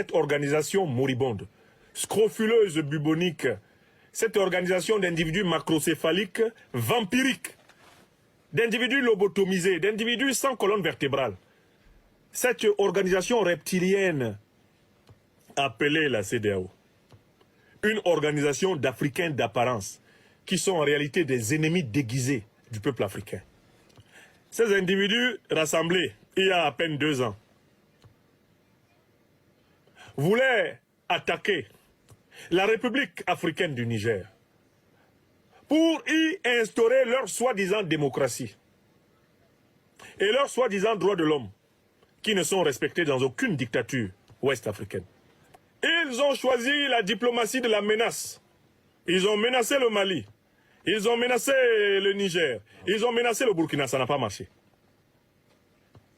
Cette organisation moribonde, scrofuleuse, bubonique, cette organisation d'individus macrocéphaliques, vampiriques, d'individus lobotomisés, d'individus sans colonne vertébrale, cette organisation reptilienne appelée la CEDEAO, une organisation d'Africains d'apparence qui sont en réalité des ennemis déguisés du peuple africain. Ces individus rassemblés il y a à peine 2 ans voulaient attaquer la République africaine du Niger pour y instaurer leur soi-disant démocratie et leurs soi-disant droits de l'homme qui ne sont respectés dans aucune dictature ouest-africaine. Ils ont choisi la diplomatie de la menace. Ils ont menacé le Mali. Ils ont menacé le Niger. Ils ont menacé le Burkina. Ça n'a pas marché.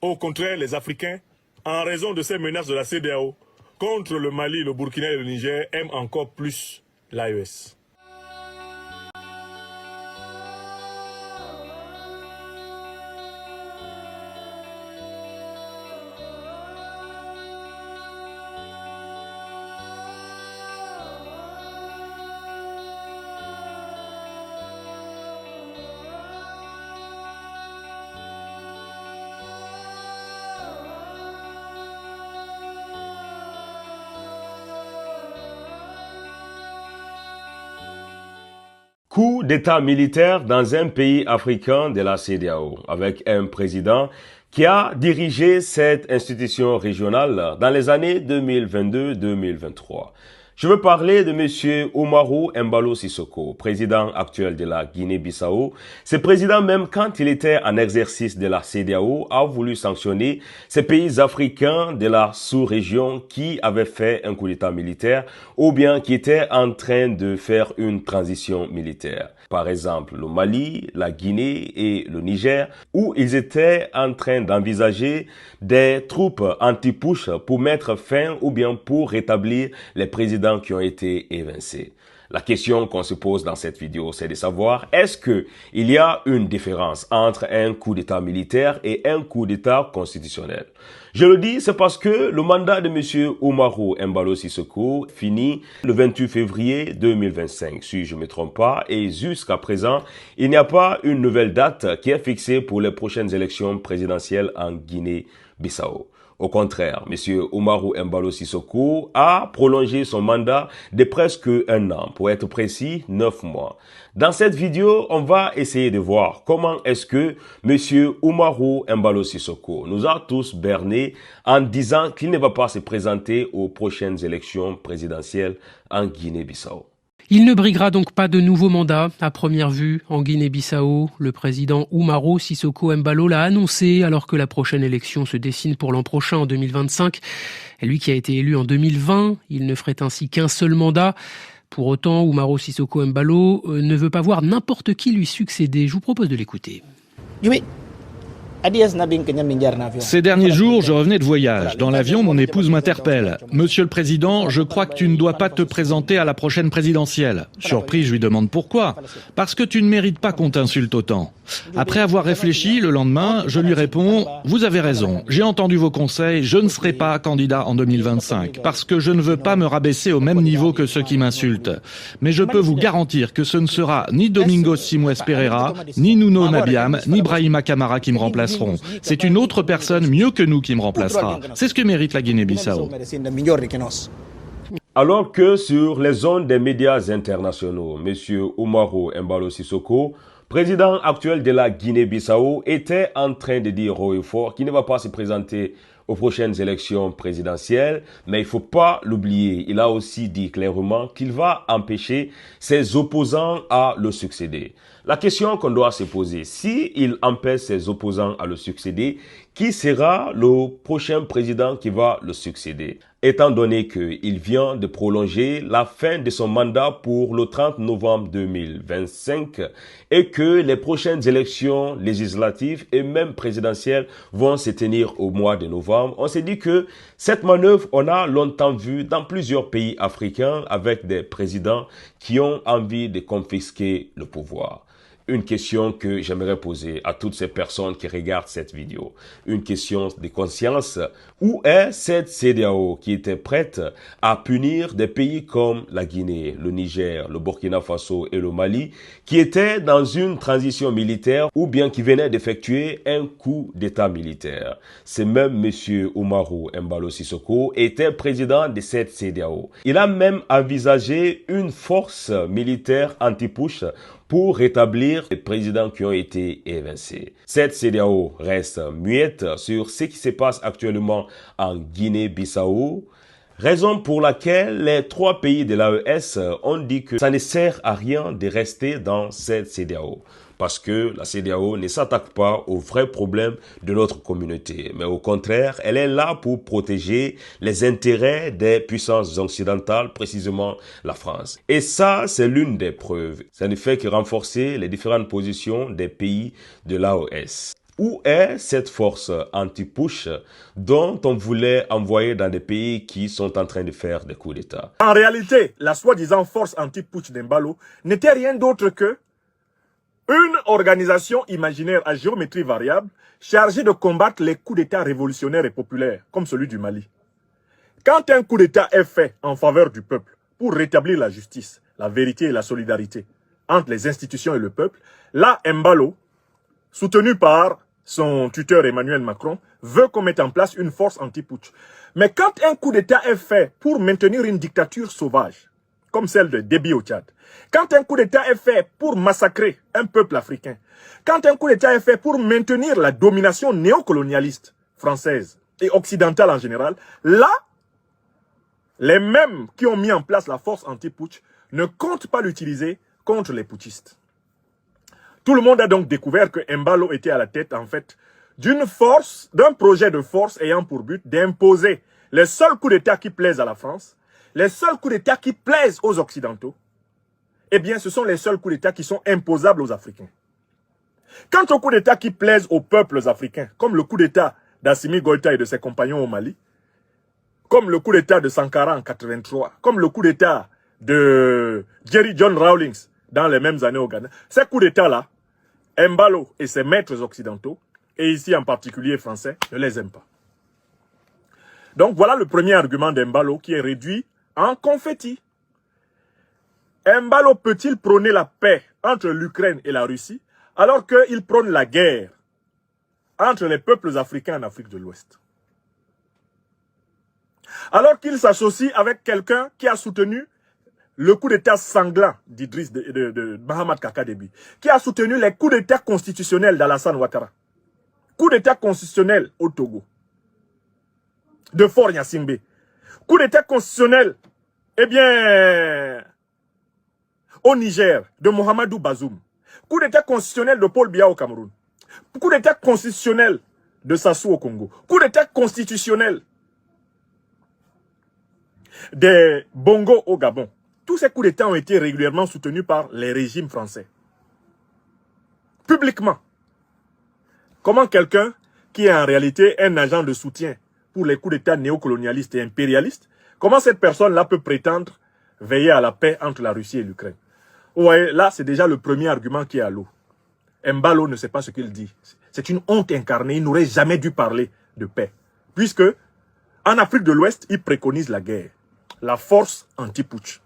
Au contraire, les Africains, en raison de ces menaces de la CEDEAO, contre le Mali, le Burkina et le Niger, aiment encore plus l'AES. Coup d'état militaire dans un pays africain de la CEDEAO, avec un président qui a dirigé cette institution régionale dans les années 2022-2023. Je veux parler de M. Oumarou Embalo Sissoko, président actuel de la Guinée-Bissau. Ce président, même quand il était en exercice de la CEDEAO, a voulu sanctionner ces pays africains de la sous-région qui avaient fait un coup d'état militaire ou bien qui étaient en train de faire une transition militaire. Par exemple, le Mali, la Guinée et le Niger, où ils étaient en train d'envisager des troupes anti-push pour mettre fin ou bien pour rétablir les présidents qui ont été évincés. La question qu'on se pose dans cette vidéo, c'est de savoir est-ce qu'il y a une différence entre un coup d'état militaire et un coup d'état constitutionnel. Je le dis, c'est parce que le mandat de M. Oumarou Embalo Sissoko finit le 28 février 2025, si je ne me trompe pas, et jusqu'à présent, il n'y a pas une nouvelle date qui est fixée pour les prochaines élections présidentielles en Guinée-Bissau. Au contraire, M. Oumarou Embalo Sissoko a prolongé son mandat de presque 1 an, pour être précis, 9 mois. Dans cette vidéo, on va essayer de voir comment est-ce que M. Oumarou Embalo Sissoko nous a tous bernés en disant qu'il ne va pas se présenter aux prochaines élections présidentielles en Guinée-Bissau. Il ne briguera donc pas de nouveau mandat à première vue en Guinée-Bissau. Le président Oumarou Sissoko Embalo l'a annoncé alors que la prochaine élection se dessine pour l'an prochain en 2025. Lui qui a été élu en 2020, il ne ferait ainsi qu'un seul mandat. Pour autant, Oumarou Sissoko Embalo ne veut pas voir n'importe qui lui succéder. Je vous propose de l'écouter. Oui. Ces derniers jours, je revenais de voyage. Dans l'avion, mon épouse m'interpelle. « Monsieur le Président, je crois que tu ne dois pas te présenter à la prochaine présidentielle. » Surpris, je lui demande pourquoi. « Parce que tu ne mérites pas qu'on t'insulte autant. » Après avoir réfléchi, le lendemain, je lui réponds « Vous avez raison, j'ai entendu vos conseils, je ne serai pas candidat en 2025, parce que je ne veux pas me rabaisser au même niveau que ceux qui m'insultent. Mais je peux vous garantir que ce ne sera ni Domingos Simões Pereira, ni Nuno Nabiam, ni Brahima Camara qui me remplaceront. C'est une autre personne mieux que nous qui me remplacera. C'est ce que mérite la Guinée-Bissau. » Alors que sur les ondes des médias internationaux, M. Oumarou Embalo Sissoko, président actuel de la Guinée-Bissau, était en train de dire haut et fort qu'il ne va pas se présenter aux prochaines élections présidentielles, mais il ne faut pas l'oublier. Il a aussi dit clairement qu'il va empêcher ses opposants à le succéder. La question qu'on doit se poser, s'il empêche ses opposants à le succéder, qui sera le prochain président qui va le succéder? Étant donné qu'il vient de prolonger la fin de son mandat pour le 30 novembre 2025 et que les prochaines élections législatives et même présidentielles vont se tenir au mois de novembre, on s'est dit que cette manœuvre, on a longtemps vu dans plusieurs pays africains avec des présidents qui ont envie de confisquer le pouvoir. une question que j'aimerais poser à toutes ces personnes qui regardent cette vidéo. Une question de conscience. Où est cette CEDEAO qui était prête à punir des pays comme la Guinée, le Niger, le Burkina Faso et le Mali, qui étaient dans une transition militaire ou bien qui venaient d'effectuer un coup d'état militaire? C'est même M. Umaru Embalo Sissoko était président de cette CEDEAO. Il a même envisagé une force militaire anti-push pour rétablir les présidents qui ont été évincés. Cette CEDEAO reste muette sur ce qui se passe actuellement en Guinée-Bissau, raison pour laquelle les 3 pays de l'AES ont dit que ça ne sert à rien de rester dans cette CEDEAO. Parce que la CEDEAO ne s'attaque pas aux vrais problèmes de notre communauté. Mais au contraire, elle est là pour protéger les intérêts des puissances occidentales, précisément la France. Et ça, c'est l'une des preuves. Ça ne fait que renforcer les différentes positions des pays de l'AES. Où est cette force anti-push dont on voulait envoyer dans des pays qui sont en train de faire des coups d'État? En réalité, la soi-disant force anti-push d'Embalo n'était rien d'autre que une organisation imaginaire à géométrie variable chargée de combattre les coups d'État révolutionnaires et populaires, comme celui du Mali. Quand un coup d'État est fait en faveur du peuple pour rétablir la justice, la vérité et la solidarité entre les institutions et le peuple, là, Embalo, soutenu par son tuteur Emmanuel Macron, veut qu'on mette en place une force anti-putsch. Mais quand un coup d'État est fait pour maintenir une dictature sauvage, comme celle de Déby au Tchad, quand un coup d'État est fait pour massacrer un peuple africain, quand un coup d'État est fait pour maintenir la domination néocolonialiste française et occidentale en général, là, les mêmes qui ont mis en place la force anti-putsch ne comptent pas l'utiliser contre les putschistes. Tout le monde a donc découvert que Embalo était à la tête, en fait, d'une force, d'un projet de force ayant pour but d'imposer les seuls coups d'État qui plaisent à la France, les seuls coups d'État qui plaisent aux Occidentaux, eh bien, ce sont les seuls coups d'État qui sont imposables aux Africains. Quant aux coups d'État qui plaisent aux peuples africains, comme le coup d'État d'Assimi Goïta et de ses compagnons au Mali, comme le coup d'État de Sankara en 83, comme le coup d'État de Jerry John Rawlings dans les mêmes années au Ghana, ces coups d'État-là, Embalo et ses maîtres occidentaux, et ici en particulier français, ne les aiment pas. Donc voilà le premier argument d'Embalo qui est réduit en confetti. Embalo peut-il prôner la paix entre l'Ukraine et la Russie alors qu'il prône la guerre entre les peuples africains en Afrique de l'Ouest? Alors qu'il s'associe avec quelqu'un qui a soutenu le coup d'État sanglant d'Idriss de Mahamat Kaka Déby, qui a soutenu les coups d'État constitutionnels d'Alassane Ouattara, coup d'État constitutionnel au Togo, de Faure Gnassingbé, coup d'État constitutionnel, eh bien, au Niger, de Mohamedou Bazoum, coup d'État constitutionnel de Paul Biya au Cameroun, coup d'État constitutionnel de Sassou au Congo, coup d'État constitutionnel des Bongo au Gabon. Tous ces coups d'État ont été régulièrement soutenus par les régimes français. Publiquement. Comment quelqu'un qui est en réalité un agent de soutien pour les coups d'État néocolonialistes et impérialistes, comment cette personne-là peut prétendre veiller à la paix entre la Russie et l'Ukraine? Vous voyez, là, c'est déjà le premier argument qui est à l'eau. Embalo ne sait pas ce qu'il dit. C'est une honte incarnée. Il n'aurait jamais dû parler de paix. Puisque, en Afrique de l'Ouest, il préconise la guerre. La force anti-putsch.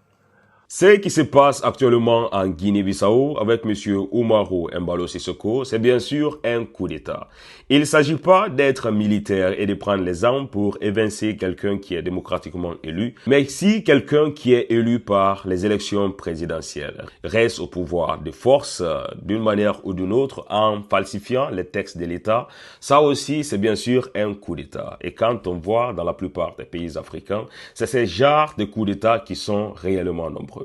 Ce qui se passe actuellement en Guinée-Bissau avec M. Umaru Embalo Sissoko, c'est bien sûr un coup d'État. Il ne s'agit pas d'être militaire et de prendre les armes pour évincer quelqu'un qui est démocratiquement élu, mais si quelqu'un qui est élu par les élections présidentielles reste au pouvoir de force d'une manière ou d'une autre en falsifiant les textes de l'État, ça aussi c'est bien sûr un coup d'État. Et quand on voit dans la plupart des pays africains, c'est ces genres de coups d'État qui sont réellement nombreux.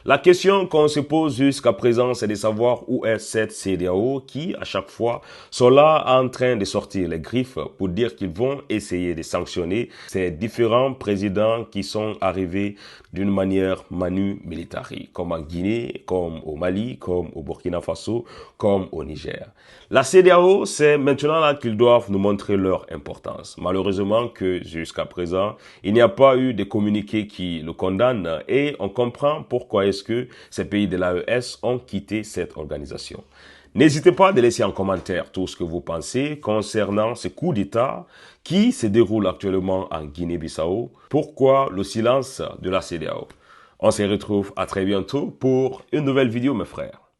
La question qu'on se pose jusqu'à présent, c'est de savoir où est cette CEDEAO qui, à chaque fois, sont là en train de sortir les griffes pour dire qu'ils vont essayer de sanctionner ces différents présidents qui sont arrivés d'une manière manu militari, comme en Guinée, comme au Mali, comme au Burkina Faso, comme au Niger. La CEDEAO, c'est maintenant là qu'ils doivent nous montrer leur importance. Malheureusement que jusqu'à présent, il n'y a pas eu de communiqué qui le condamne et on comprend vraiment pourquoi est-ce que ces pays de l'AES ont quitté cette organisation. N'hésitez pas à laisser en commentaire tout ce que vous pensez concernant ce coup d'État qui se déroule actuellement en Guinée-Bissau. Pourquoi le silence de la CEDEAO? On se retrouve à très bientôt pour une nouvelle vidéo, mes frères.